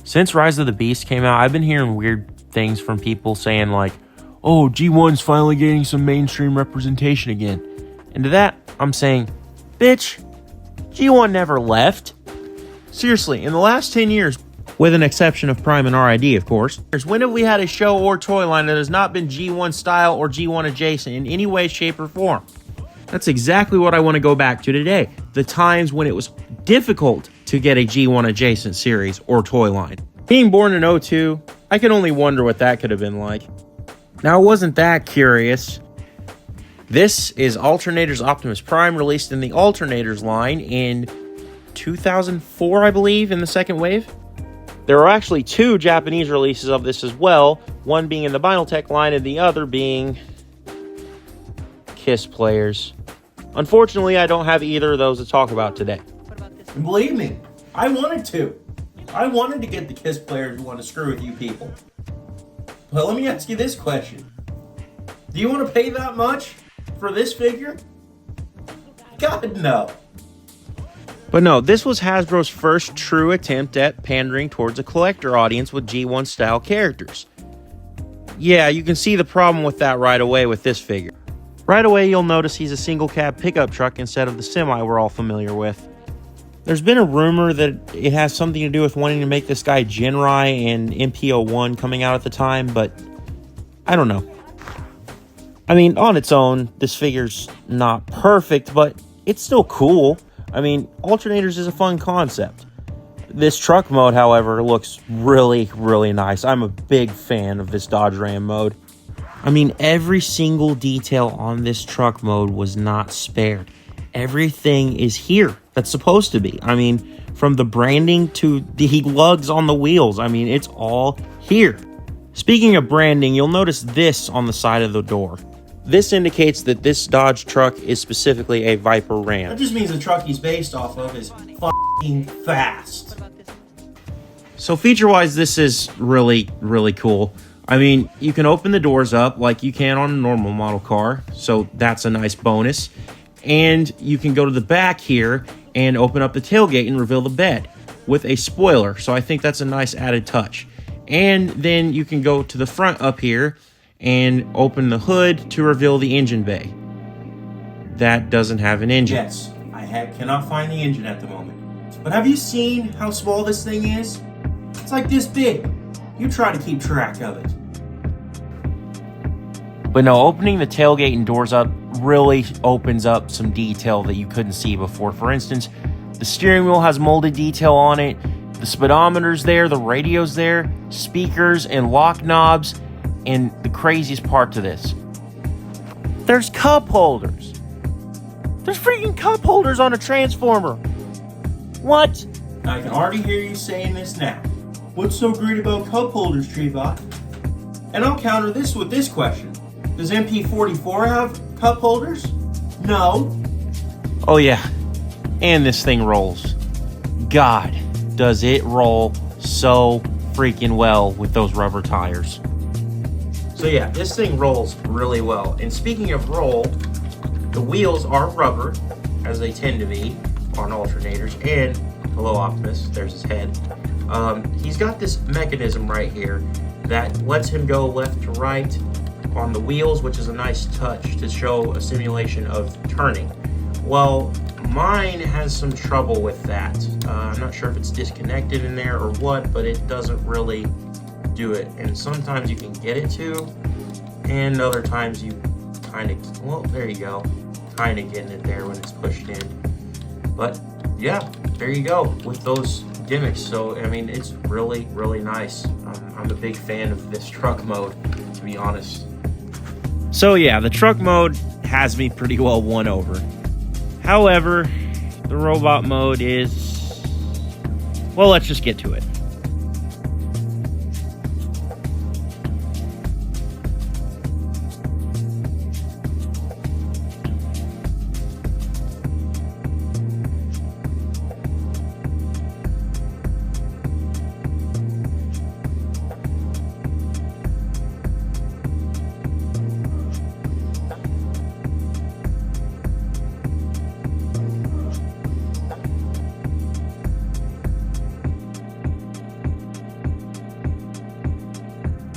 Since Rise of the Beast came out, I've been hearing weird things from people saying like, oh, G1's finally getting some mainstream representation again. And to that, I'm saying, bitch, G1 never left. Seriously, in the last 10 years, with an exception of Prime and RID, of course, when have we had a show or toy line that has not been G1 style or G1 adjacent in any way, shape, or form? That's exactly what I want to go back to today. The times when it was difficult to get a G1 adjacent series or toy line. Being born in 02, I can only wonder what that could have been like. Now, it wasn't that curious. This is Alternators Optimus Prime, released in the Alternators line in 2004, I believe, in the second wave. There are actually two Japanese releases of this as well, one being in the Binaltech line and the other being KISS players. Unfortunately, I don't have either of those to talk about today. And believe me, I wanted to. I wanted to get the KISS players who want to screw with you people. But let me ask you this question. Do you want to pay that much for this figure? God, no. But no, this was Hasbro's first true attempt at pandering towards a collector audience with G1 style characters. Yeah, you can see the problem with that right away with this figure. Right away, you'll notice he's a single cab pickup truck instead of the semi we're all familiar with. There's been a rumor that it has something to do with wanting to make this guy Genrai and MP01 coming out at the time, but I don't know. I mean, on its own, this figure's not perfect, but it's still cool. I mean, Alternators is a fun concept. This truck mode, however, looks really, really nice. I'm a big fan of this Dodge Ram mode. I mean, every single detail on this truck mode was not spared. Everything is here that's supposed to be. I mean, from the branding to the lugs on the wheels. I mean, it's all here. Speaking of branding, you'll notice this on the side of the door. This indicates that this Dodge truck is specifically a Viper Ram. That just means the truck he's based off of is f***ing fast. So feature-wise, this is really, really cool. I mean, you can open the doors up like you can on a normal model car, so that's a nice bonus. And you can go to the back here and open up the tailgate and reveal the bed with a spoiler, so I think that's a nice added touch. And then you can go to the front up here and open the hood to reveal the engine bay. That doesn't have an engine. Yes, I cannot find the engine at the moment. But have you seen how small this thing is? It's like this big. You try to keep track of it. But no, opening the tailgate and doors up really opens up some detail that you couldn't see before. For instance, the steering wheel has molded detail on it, the speedometer's there, the radio's there, speakers and lock knobs, and the craziest part to this, there's cup holders. There's freaking cup holders on a Transformer. What? I can already hear you saying this now. What's so great about cup holders, Trevot? And I'll counter this with this question. Does MP44 have cup holders? No. Oh yeah, and this thing rolls. God, does it roll so freaking well with those rubber tires. So yeah, this thing rolls really well. And speaking of roll, the wheels are rubber, as they tend to be on alternators. And, hello Optimus, there's his head. He's got this mechanism right here that lets him go left to right on the wheels, which is a nice touch to show a simulation of turning. Well, mine has some trouble with that. I'm not sure if it's disconnected in there or what, but it doesn't really do it. And sometimes you can get it to, and other times you kind of, well, there you go, kind of getting it there when it's pushed in. But yeah, there you go with those gimmicks. So I mean, it's really, really nice. I'm a big fan of this truck mode, to be honest. So yeah, the truck mode has me pretty well won over. However, the robot mode is, well, let's just get to it.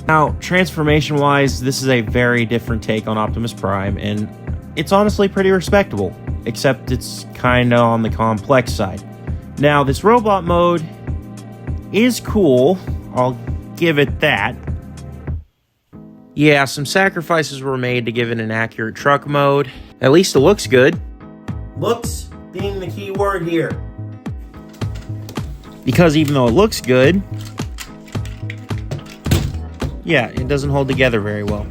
Now, transformation-wise, this is a very different take on Optimus Prime, and it's honestly pretty respectable, except it's kind of on the complex side. Now, this robot mode is cool. I'll give it that. Yeah, some sacrifices were made to give it an accurate truck mode. At least it looks good. Looks being the key word here. Because even though it looks good, yeah, it doesn't hold together very well.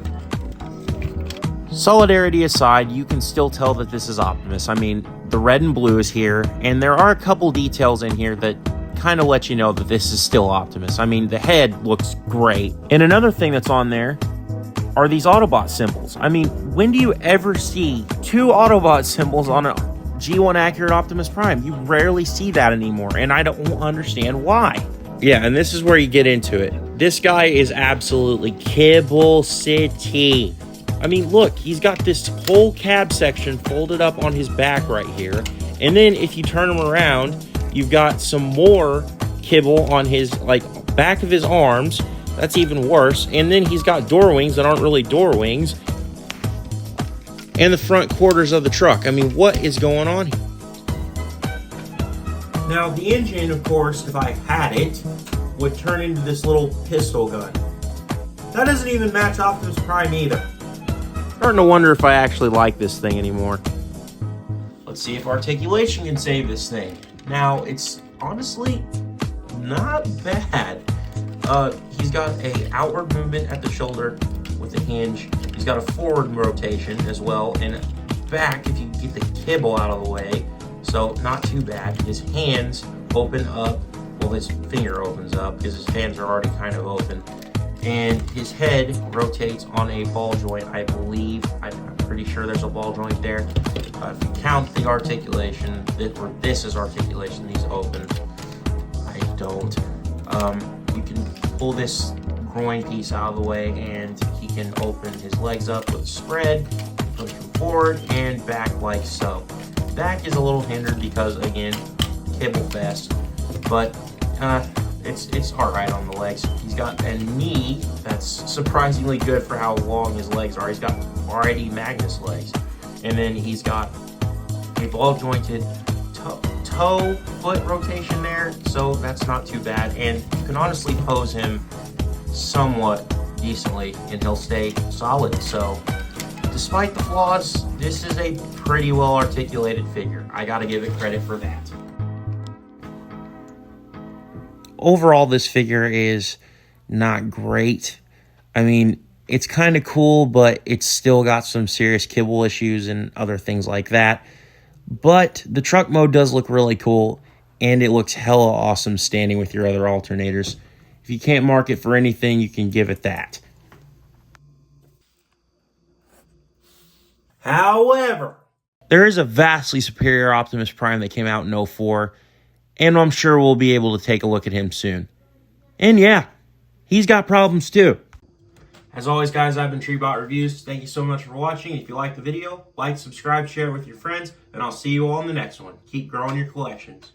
Solidarity aside, you can still tell that this is Optimus. I mean, the red and blue is here, and there are a couple details in here that kind of let you know that this is still Optimus. I mean, the head looks great. And another thing that's on there are these Autobot symbols. I mean, when do you ever see two Autobot symbols on a G1 accurate Optimus Prime? You rarely see that anymore, and I don't understand why. Yeah, and this is where you get into it. This guy is absolutely Kibble City. I mean, look, he's got this whole cab section folded up on his back right here. And then if you turn him around, you've got some more kibble on his, like, back of his arms. That's even worse. And then he's got door wings that aren't really door wings. And the front quarters of the truck. I mean, what is going on here? Now, the engine, of course, if I had it, would turn into this little pistol gun. That doesn't even match Optimus Prime either. Starting to wonder if I actually like this thing anymore. Let's see if articulation can save this thing. Now, it's honestly not bad. He's got a outward movement at the shoulder with a hinge. He's got a forward rotation as well, and back if you get the kibble out of the way. So not too bad. His hands open up. Well, his finger opens up because his hands are already kind of open. And his head rotates on a ball joint, I believe. I'm pretty sure there's a ball joint there. If you count the articulation, this is articulation, these open. I don't. You can pull this groin piece out of the way, and he can open his legs up with a spread, push him forward and back like so. Back is a little hindered because, again, kibble fest, but it's alright on the legs. He's got a knee that's surprisingly good for how long his legs are. He's got already Magnus legs, and then he's got a ball jointed toe foot rotation there, so that's not too bad. And you can honestly pose him somewhat decently, and he'll stay solid. So despite the flaws, this is a pretty well articulated figure. I gotta give it credit for that. Overall, this figure is not great. I mean, it's kind of cool, but it's still got some serious kibble issues and other things like that. But the truck mode does look really cool, and it looks hella awesome standing with your other alternators. If you can't mark it for anything, you can give it that. However, there is a vastly superior Optimus Prime that came out in 2004, and I'm sure we'll be able to take a look at him soon. And yeah, he's got problems too. as always, guys, I've been Treebot Reviews. Thank you so much for watching. If you liked the video, like, subscribe, share it with your friends, and I'll see you all in the next one. Keep growing your collections.